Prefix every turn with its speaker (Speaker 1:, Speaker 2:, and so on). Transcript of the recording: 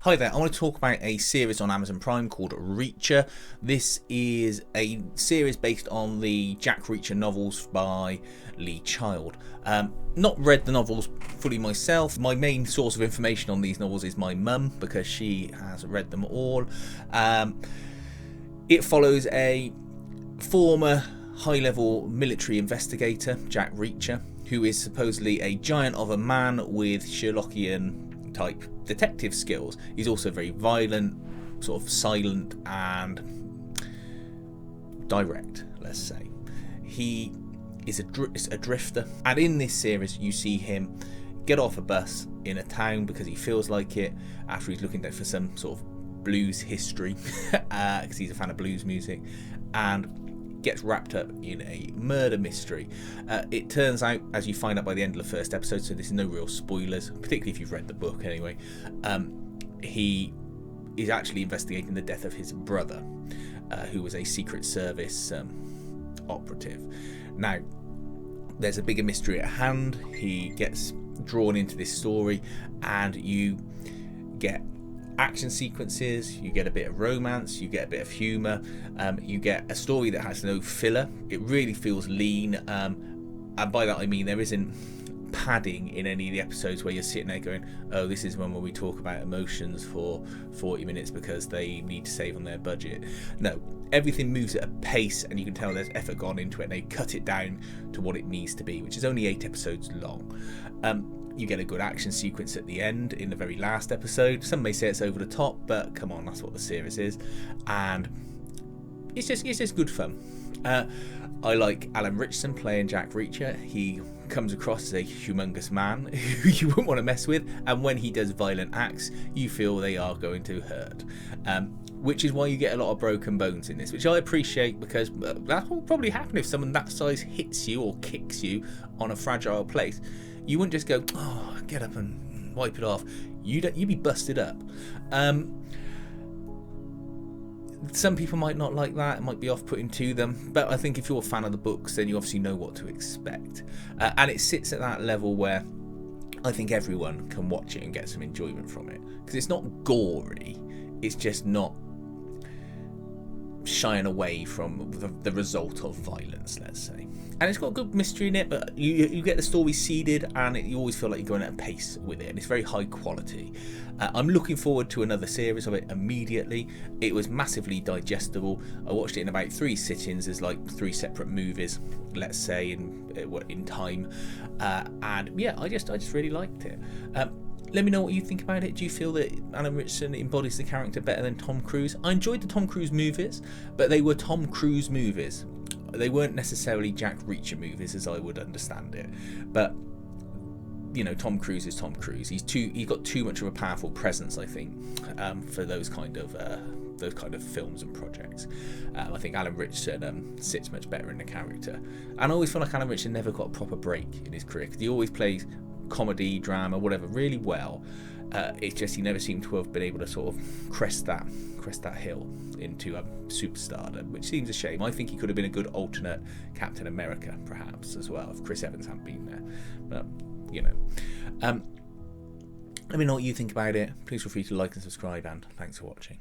Speaker 1: Hi there, I want to talk about a series on Amazon Prime called Reacher. This is a series based on the Jack Reacher novels by Lee Child. Not read the novels fully myself. My main source of information on these novels is my mum, because she has read them all. It follows a former high-level military investigator, Jack Reacher, who is supposedly a giant of a man with Sherlockian type detective skills. He's also very violent, sort of silent and direct, let's say. He is a drifter, and in this series you see him get off a bus in a town because he feels like it, after he's looking for some sort of blues history because he's a fan of blues music, and gets wrapped up in a murder mystery. It turns out, as you find out by the end of the first episode, so there's no real spoilers, particularly if you've read the book anyway, he is actually investigating the death of his brother, who was a Secret Service operative. Now, there's a bigger mystery at hand. He gets drawn into this story, and you get action sequences, you get a bit of romance, you get a bit of humour, you get a story that has no filler. It really feels lean, and by that I mean there isn't padding in any of the episodes where you're sitting there going, oh, this is when we talk about emotions for 40 minutes because they need to save on their budget. No, everything moves at a pace, and you can tell there's effort gone into it, and they cut it down to what it needs to be, which is only 8 episodes long. You get a good action sequence at the end in the very last episode. Some may say it's over the top, but come on, that's what the series is, and it's just good fun. I like Alan Ritchson playing Jack Reacher. He comes across as a humongous man who you wouldn't want to mess with, and when he does violent acts, you feel they are going to hurt. Which is why you get a lot of broken bones in this, which I appreciate, because that will probably happen if someone that size hits you or kicks you on a fragile place. You wouldn't just go, oh, get up and wipe it off. You'd be busted up. Some people might not like that. It might be off-putting to them. But I think if you're a fan of the books, then you obviously know what to expect. And it sits at that level where I think everyone can watch it and get some enjoyment from it. Because it's not gory. It's just not shying away from the result of violence, let's say. And it's got a good mystery in it, but you get the story seeded, and you always feel like you're going at a pace with it, and it's very high quality. I'm looking forward to another series of it immediately. It was massively digestible. I watched it in about 3 sittings as like 3 separate movies, let's say, in time. And yeah, I just really liked it. Let me know what you think about it. Do you feel that Alan Ritchson embodies the character better than Tom Cruise? I enjoyed the Tom Cruise movies, but they were Tom Cruise movies. They weren't necessarily Jack Reacher movies, as I would understand it. But you know, Tom Cruise is Tom Cruise. He's got too much of a powerful presence, I think, for those kind of films and projects. I think Alan Ritchson sits much better in the character. And I always feel like Alan Ritchson never got a proper break in his career, because he always plays comedy, drama, whatever, really well. It's just he never seemed to have been able to sort of crest that hill into a superstardom, which seems a shame. I think he could have been a good alternate Captain America, perhaps, as well, if Chris Evans hadn't been there. But you know, let me know what you think about it. Please feel free to like and subscribe, and thanks for watching.